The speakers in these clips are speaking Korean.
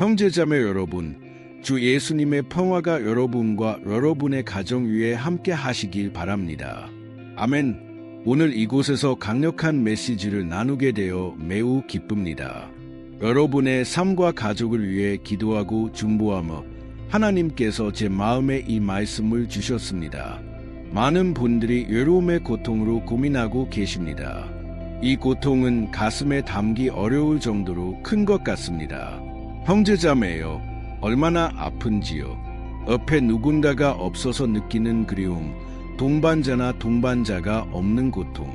형제자매 여러분, 주 예수님의 평화가 여러분과 여러분의 가정 위에 함께 하시길 바랍니다. 아멘. 오늘 이곳에서 강력한 메시지를 나누게 되어 매우 기쁩니다. 여러분의 삶과 가족을 위해 기도하고 중보하며 하나님께서 제 마음에 이 말씀을 주셨습니다. 많은 분들이 외로움의 고통으로 고민하고 계십니다. 이 고통은 가슴에 담기 어려울 정도로 큰 것 같습니다. 형제자매여, 얼마나 아픈지요. 옆에 누군가가 없어서 느끼는 그리움, 동반자나 동반자가 없는 고통.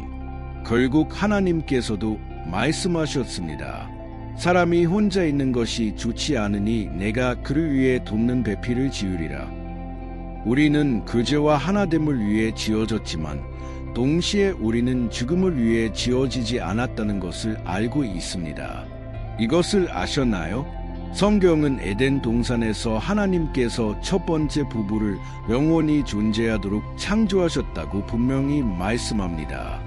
결국 하나님께서도 말씀하셨습니다. 사람이 혼자 있는 것이 좋지 않으니 내가 그를 위해 돕는 배필을 지으리라. 우리는 그제와 하나됨을 위해 지어졌지만 동시에 우리는 죽음을 위해 지어지지 않았다는 것을 알고 있습니다. 이것을 아셨나요? 성경은 에덴 동산에서 하나님께서 첫 번째 부부를 영원히 존재하도록 창조하셨다고 분명히 말씀합니다.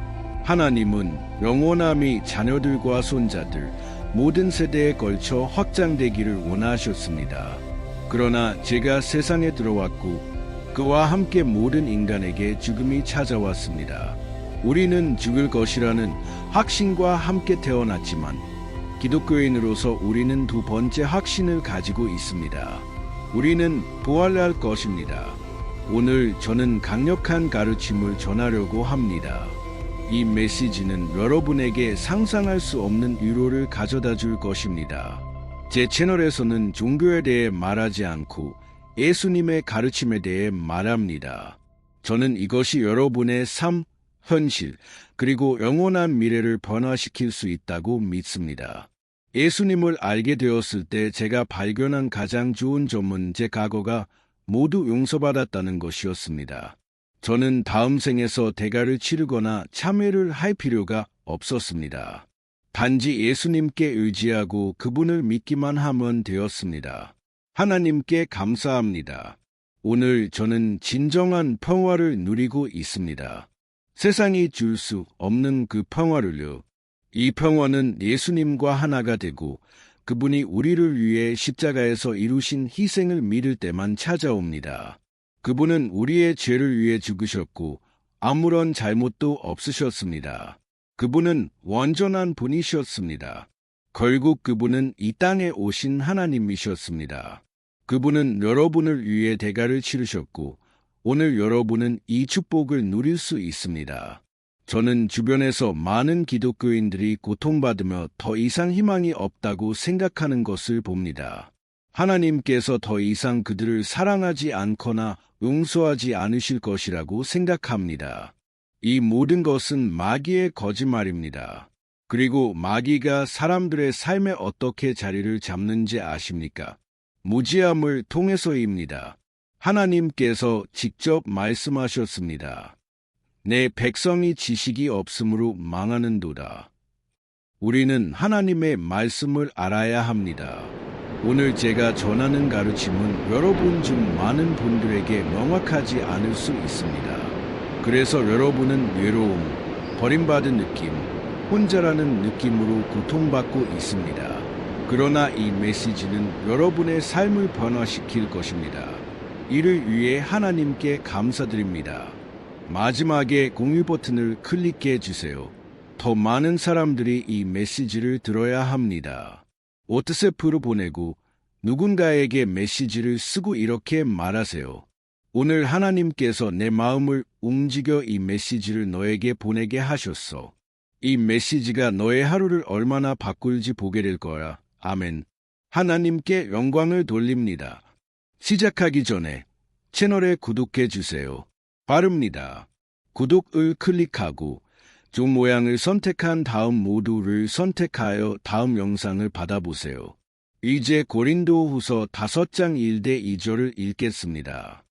하나님은 영원함이 자녀들과 손자들, 모든 세대에 걸쳐 확장되기를 원하셨습니다. 그러나 제가 세상에 들어왔고 그와 함께 모든 인간에게 죽음이 찾아왔습니다. 우리는 죽을 것이라는 확신과 함께 태어났지만 기독교인으로서 우리는 두 번째 확신을 가지고 있습니다. 우리는 부활할 것입니다. 오늘 저는 강력한 가르침을 전하려고 합니다. 이 메시지는 여러분에게 상상할 수 없는 위로를 가져다 줄 것입니다. 제 채널에서는 종교에 대해 말하지 않고 예수님의 가르침에 대해 말합니다. 저는 이것이 여러분의 삶, 현실, 그리고 영원한 미래를 변화시킬 수 있다고 믿습니다. 예수님을 알게 되었을 때 제가 발견한 가장 좋은 점은 제 과거가 모두 용서받았다는 것이었습니다. 저는 다음 생에서 대가를 치르거나 참회를 할 필요가 없었습니다. 단지 예수님께 의지하고 그분을 믿기만 하면 되었습니다. 하나님께 감사합니다. 오늘 저는 진정한 평화를 누리고 있습니다. 세상이 줄 수 없는 그 평화를요. 이 평화는 예수님과 하나가 되고 그분이 우리를 위해 십자가에서 이루신 희생을 믿을 때만 찾아옵니다. 그분은 우리의 죄를 위해 죽으셨고 아무런 잘못도 없으셨습니다. 그분은 완전한 분이셨습니다. 결국 그분은 이 땅에 오신 하나님이셨습니다. 그분은 여러분을 위해 대가를 치르셨고 오늘 여러분은 이 축복을 누릴 수 있습니다. 저는 주변에서 많은 기독교인들이 고통받으며 더 이상 희망이 없다고 생각하는 것을 봅니다. 하나님께서 더 이상 그들을 사랑하지 않거나 용서하지 않으실 것이라고 생각합니다. 이 모든 것은 마귀의 거짓말입니다. 그리고 마귀가 사람들의 삶에 어떻게 자리를 잡는지 아십니까? 무지함을 통해서입니다. 하나님께서 직접 말씀하셨습니다. 내 백성이 지식이 없으므로 망하는도다. 우리는 하나님의 말씀을 알아야 합니다. 오늘 제가 전하는 가르침은 여러분 중 많은 분들에게 명확하지 않을 수 있습니다. 그래서 여러분은 외로움, 버림받은 느낌, 혼자라는 느낌으로 고통받고 있습니다. 그러나 이 메시지는 여러분의 삶을 변화시킬 것입니다. 이를 위해 하나님께 감사드립니다. 마지막에 공유 버튼을 클릭해 주세요. 더 많은 사람들이 이 메시지를 들어야 합니다. 워트스앱으로 보내고 누군가에게 메시지를 쓰고 이렇게 말하세요. 오늘 하나님께서 내 마음을 움직여 이 메시지를 너에게 보내게 하셨어. 이 메시지가 너의 하루를 얼마나 바꿀지 보게 될 거야. 아멘. 하나님께 영광을 돌립니다. 시작하기 전에 채널에 구독해 주세요. 바릅니다. 구독을 클릭하고 종 모양을 선택한 다음 모두를 선택하여 다음 영상을 받아보세요. 이제 고린도후서 5장 1대 2절을 읽겠습니다.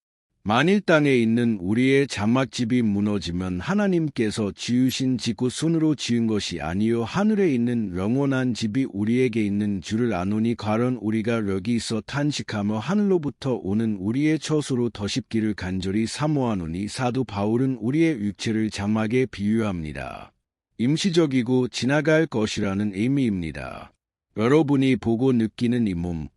만일 땅에 있는 우리의 장막집이 무너지면 하나님께서 지으신 집곧 손으로 지은 것이 아니요 하늘에 있는 영원한 집이 우리에게 있는 줄을 아노니 가론 우리가 여기서 탄식하며 하늘로부터 오는 우리의 처소로 더 쉽기를 간절히 사모하노니 사도 바울은 우리의 육체를 장막에 비유합니다. 임시적이고 지나갈 것이라는 의미입니다. 여러분이 보고 느끼는 이 몸,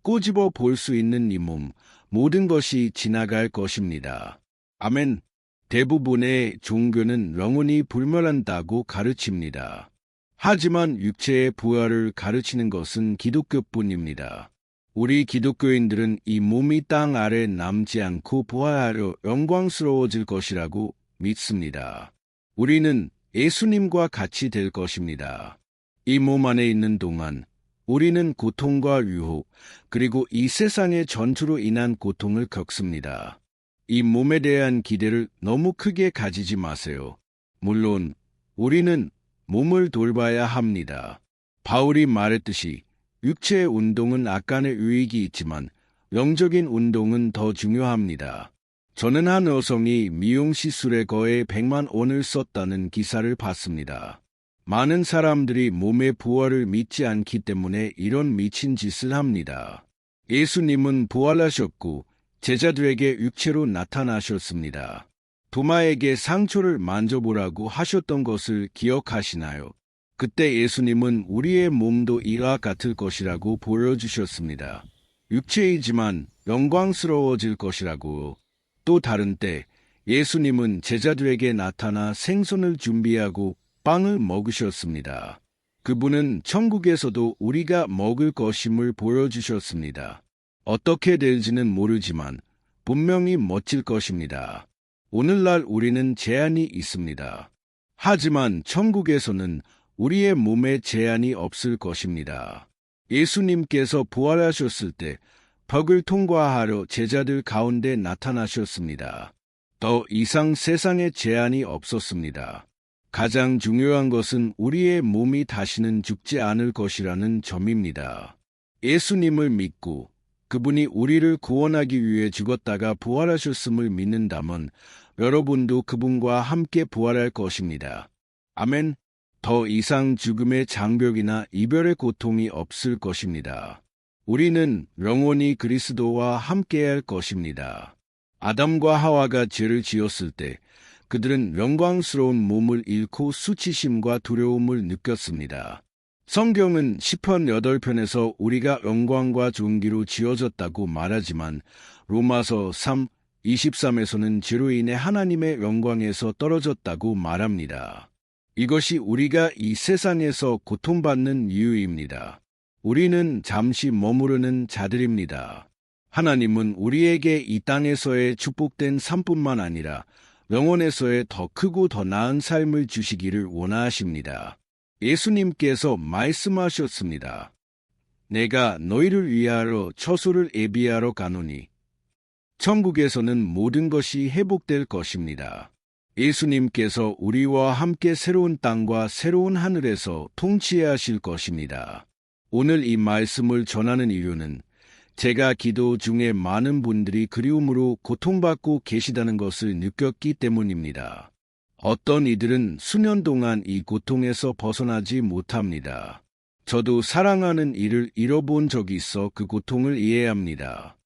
꼬집어 볼 수 있는 이 몸, 모든 것이 지나갈 것입니다. 아멘. 대부분의 종교는 영혼이 불멸한다고 가르칩니다. 하지만 육체의 부활을 가르치는 것은 기독교뿐입니다. 우리 기독교인들은 이 몸이 땅 아래 남지 않고 부활하여 영광스러워질 것이라고 믿습니다. 우리는 예수님과 같이 될 것입니다. 이 몸 안에 있는 동안 우리는 고통과 유혹, 그리고 이 세상의 전투로 인한 고통을 겪습니다. 이 몸에 대한 기대를 너무 크게 가지지 마세요. 물론 우리는 몸을 돌봐야 합니다. 바울이 말했듯이 육체의 운동은 약간의 유익이 있지만 영적인 운동은 더 중요합니다. 저는 한 여성이 미용 시술에 거의 100만 원을 썼다는 기사를 봤습니다. 많은 사람들이 몸의 부활을 믿지 않기 때문에 이런 미친 짓을 합니다. 예수님은 부활하셨고 제자들에게 육체로 나타나셨습니다. 도마에게 상처를 만져보라고 하셨던 것을 기억하시나요? 그때 예수님은 우리의 몸도 이와 같을 것이라고 보여주셨습니다. 육체이지만 영광스러워질 것이라고. 또 다른 때 예수님은 제자들에게 나타나 생선을 준비하고 빵을 먹으셨습니다. 그분은 천국에서도 우리가 먹을 것임을 보여주셨습니다. 어떻게 될지는 모르지만 분명히 멋질 것입니다. 오늘날 우리는 제한이 있습니다. 하지만 천국에서는 우리의 몸에 제한이 없을 것입니다. 예수님께서 부활하셨을 때 벽을 통과하려 제자들 가운데 나타나셨습니다. 더 이상 세상에 제한이 없었습니다. 가장 중요한 것은 우리의 몸이 다시는 죽지 않을 것이라는 점입니다. 예수님을 믿고 그분이 우리를 구원하기 위해 죽었다가 부활하셨음을 믿는다면 여러분도 그분과 함께 부활할 것입니다. 아멘. 더 이상 죽음의 장벽이나 이별의 고통이 없을 것입니다. 우리는 영원히 그리스도와 함께할 것입니다. 아담과 하와가 죄를 지었을 때 그들은 영광스러운 몸을 잃고 수치심과 두려움을 느꼈습니다. 성경은 시편 8편에서 우리가 영광과 존귀로 지어졌다고 말하지만 로마서 3:23에서는 죄로 인해 하나님의 영광에서 떨어졌다고 말합니다. 이것이 우리가 이 세상에서 고통받는 이유입니다. 우리는 잠시 머무르는 자들입니다. 하나님은 우리에게 이 땅에서의 축복된 삶뿐만 아니라 영원에서의 더 크고 더 나은 삶을 주시기를 원하십니다. 예수님께서 말씀하셨습니다. 내가 너희를 위하여 처소를 예비하러 가노니 천국에서는 모든 것이 회복될 것입니다. 예수님께서 우리와 함께 새로운 땅과 새로운 하늘에서 통치하실 것입니다. 오늘 이 말씀을 전하는 이유는 제가 기도 중에 많은 분들이 그리움으로 고통받고 계시다는 것을 느꼈기 때문입니다. 어떤 이들은 수년 동안 이 고통에서 벗어나지 못합니다. 저도 사랑하는 이를 잃어본 적이 있어 그 고통을 이해합니다.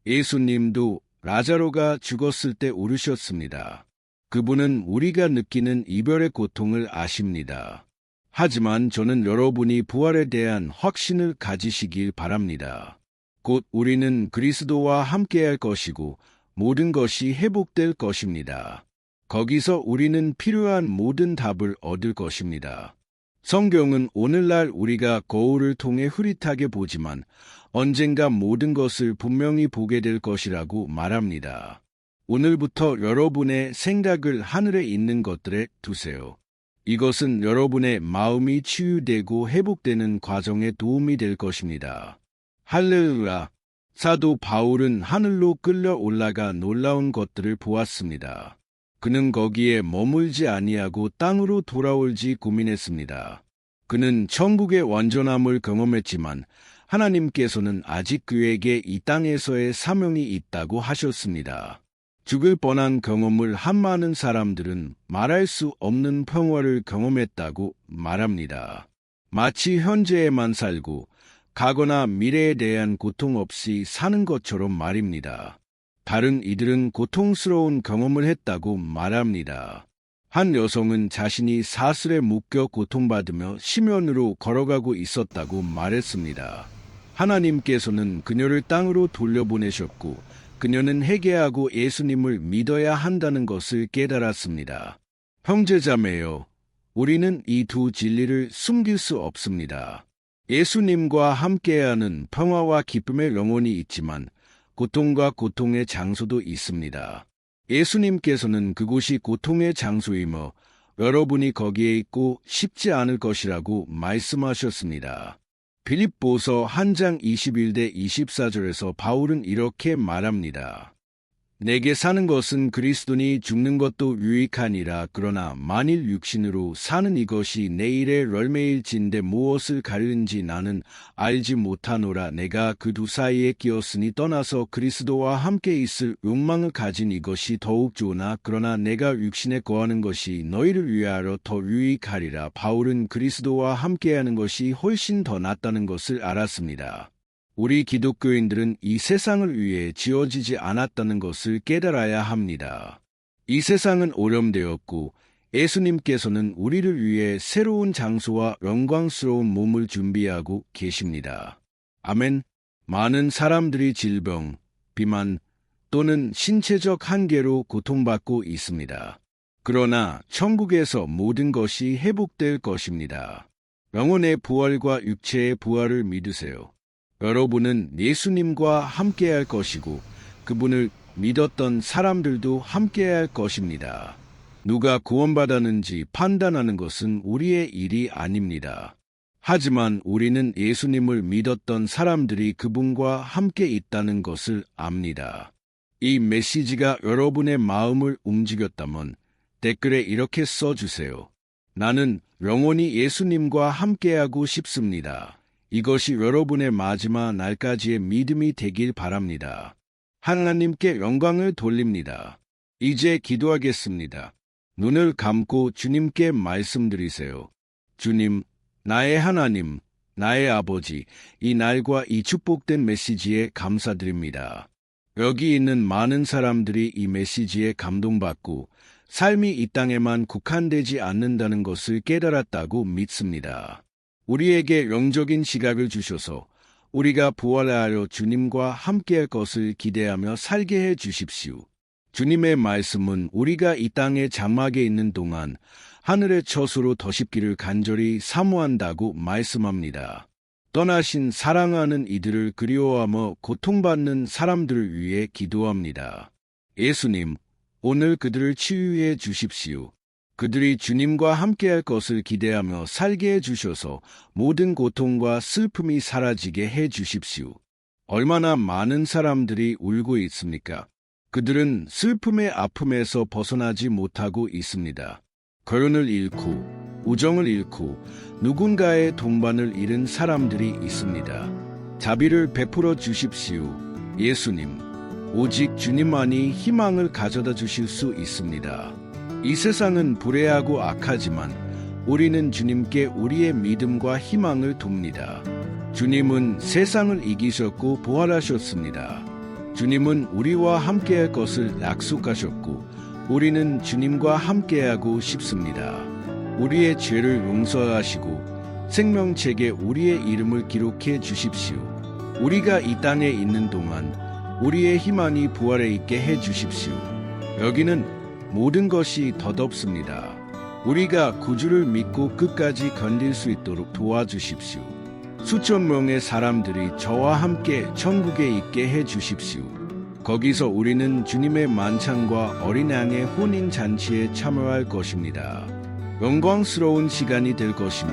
예수님도 라자로가 죽었을 때 울으셨습니다. 그분은 우리가 느끼는 이별의 고통을 아십니다. 하지만 저는 여러분이 부활에 대한 확신을 가지시길 바랍니다. 곧 우리는 그리스도와 함께할 것이고 모든 것이 회복될 것입니다. 거기서 우리는 필요한 모든 답을 얻을 것입니다. 성경은 오늘날 우리가 거울을 통해 흐릿하게 보지만 언젠가 모든 것을 분명히 보게 될 것이라고 말합니다. 오늘부터 여러분의 생각을 하늘에 있는 것들에 두세요. 이것은 여러분의 마음이 치유되고 회복되는 과정에 도움이 될 것입니다. 할렐루야! 사도 바울은 하늘로 끌려 올라가 놀라운 것들을 보았습니다. 그는 거기에 머물지 아니하고 땅으로 돌아올지 고민했습니다. 그는 천국의 완전함을 경험했지만 하나님께서는 아직 그에게 이 땅에서의 사명이 있다고 하셨습니다. 죽을 뻔한 경험을 한 많은 사람들은 말할 수 없는 평화를 경험했다고 말합니다. 마치 현재에만 살고 과거나 미래에 대한 고통 없이 사는 것처럼 말입니다. 다른 이들은 고통스러운 경험을 했다고 말합니다. 한 여성은 자신이 사슬에 묶여 고통받으며 심연으로 걸어가고 있었다고 말했습니다. 하나님께서는 그녀를 땅으로 돌려보내셨고 그녀는 회개하고 예수님을 믿어야 한다는 것을 깨달았습니다. 형제자매여, 우리는 이 두 진리를 숨길 수 없습니다. 예수님과 함께하는 평화와 기쁨의 영혼이 있지만 고통과 고통의 장소도 있습니다. 예수님께서는 그곳이 고통의 장소이며 여러분이 거기에 있고 싶지 않을 것이라고 말씀하셨습니다. 빌립보서 1장 21대 24절에서 바울은 이렇게 말합니다. 내게 사는 것은 그리스도니 죽는 것도 유익하니라. 그러나 만일 육신으로 사는 이것이 내일의 열매일진데 무엇을 가르는지 나는 알지 못하노라. 내가 그 두 사이에 끼었으니 떠나서 그리스도와 함께 있을 욕망을 가진 이것이 더욱 좋으나 그러나 내가 육신에 거하는 것이 너희를 위하여 더 유익하리라. 바울은 그리스도와 함께하는 것이 훨씬 더 낫다는 것을 알았습니다. 우리 기독교인들은 이 세상을 위해 지어지지 않았다는 것을 깨달아야 합니다. 이 세상은 오염되었고 예수님께서는 우리를 위해 새로운 장소와 영광스러운 몸을 준비하고 계십니다. 아멘. 많은 사람들이 질병, 비만 또는 신체적 한계로 고통받고 있습니다. 그러나 천국에서 모든 것이 회복될 것입니다. 영혼의 부활과 육체의 부활을 믿으세요. 여러분은 예수님과 함께할 것이고 그분을 믿었던 사람들도 함께할 것입니다. 누가 구원받았는지 판단하는 것은 우리의 일이 아닙니다. 하지만 우리는 예수님을 믿었던 사람들이 그분과 함께 있다는 것을 압니다. 이 메시지가 여러분의 마음을 움직였다면 댓글에 이렇게 써주세요. 나는 영원히 예수님과 함께하고 싶습니다. 이것이 여러분의 마지막 날까지의 믿음이 되길 바랍니다. 하나님께 영광을 돌립니다. 이제 기도하겠습니다. 눈을 감고 주님께 말씀드리세요. 주님, 나의 하나님, 나의 아버지, 이 날과 이 축복된 메시지에 감사드립니다. 여기 있는 많은 사람들이 이 메시지에 감동받고 삶이 이 땅에만 국한되지 않는다는 것을 깨달았다고 믿습니다. 우리에게 영적인 시각을 주셔서 우리가 부활하여 주님과 함께할 것을 기대하며 살게 해 주십시오. 주님의 말씀은 우리가 이 땅의 장막에 있는 동안 하늘의 처소로 더십기를 간절히 사모한다고 말씀합니다. 떠나신 사랑하는 이들을 그리워하며 고통받는 사람들을 위해 기도합니다. 예수님, 오늘 그들을 치유해 주십시오. 그들이 주님과 함께할 것을 기대하며 살게 해주셔서 모든 고통과 슬픔이 사라지게 해주십시오. 얼마나 많은 사람들이 울고 있습니까? 그들은 슬픔의 아픔에서 벗어나지 못하고 있습니다. 결혼을 잃고, 우정을 잃고, 누군가의 동반을 잃은 사람들이 있습니다. 자비를 베풀어 주십시오. 예수님, 오직 주님만이 희망을 가져다 주실 수 있습니다. 이 세상은 불의하고 악하지만 우리는 주님께 우리의 믿음과 희망을 둡니다. 주님은 세상을 이기셨고 부활하셨습니다. 주님은 우리와 함께할 것을 약속하셨고 우리는 주님과 함께하고 싶습니다. 우리의 죄를 용서하시고 생명책에 우리의 이름을 기록해 주십시오. 우리가 이 땅에 있는 동안 우리의 희망이 부활해 있게 해 주십시오. 여기는 모든 것이 덧없습니다. 우리가 구주를 믿고 끝까지 견딜 수 있도록 도와주십시오. 수천 명의 사람들이 저와 함께 천국에 있게 해 주십시오. 거기서 우리는 주님의 만찬과 어린 양의 혼인 잔치에 참여할 것입니다. 영광스러운 시간이 될 것이며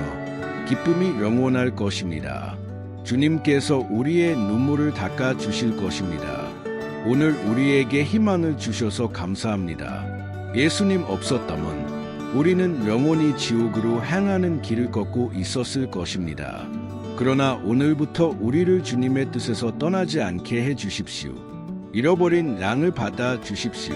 기쁨이 영원할 것입니다. 주님께서 우리의 눈물을 닦아 주실 것입니다. 오늘 우리에게 희망을 주셔서 감사합니다. 예수님 없었다면 우리는 영원히 지옥으로 향하는 길을 걷고 있었을 것입니다. 그러나 오늘부터 우리를 주님의 뜻에서 떠나지 않게 해 주십시오. 잃어버린 양을 받아 주십시오.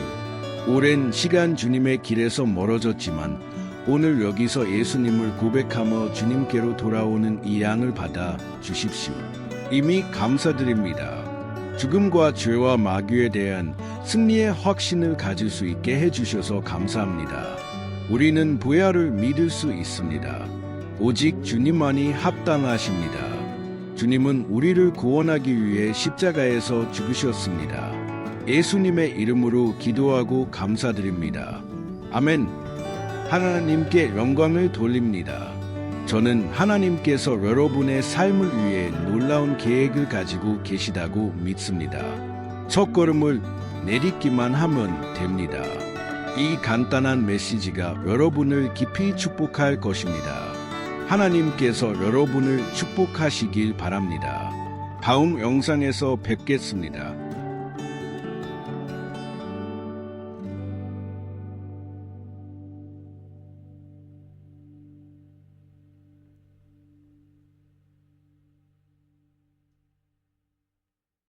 오랜 시간 주님의 길에서 멀어졌지만 오늘 여기서 예수님을 고백하며 주님께로 돌아오는 이 양을 받아 주십시오. 이미 감사드립니다. 죽음과 죄와 마귀에 대한 승리의 확신을 가질 수 있게 해주셔서 감사합니다. 우리는 부활을 믿을 수 있습니다. 오직 주님만이 합당하십니다. 주님은 우리를 구원하기 위해 십자가에서 죽으셨습니다. 예수님의 이름으로 기도하고 감사드립니다. 아멘. 하나님께 영광을 돌립니다. 저는 하나님께서 여러분의 삶을 위해 놀라운 계획을 가지고 계시다고 믿습니다. 첫걸음을 내딛기만 하면 됩니다. 이 간단한 메시지가 여러분을 깊이 축복할 것입니다. 하나님께서 여러분을 축복하시길 바랍니다. 다음 영상에서 뵙겠습니다.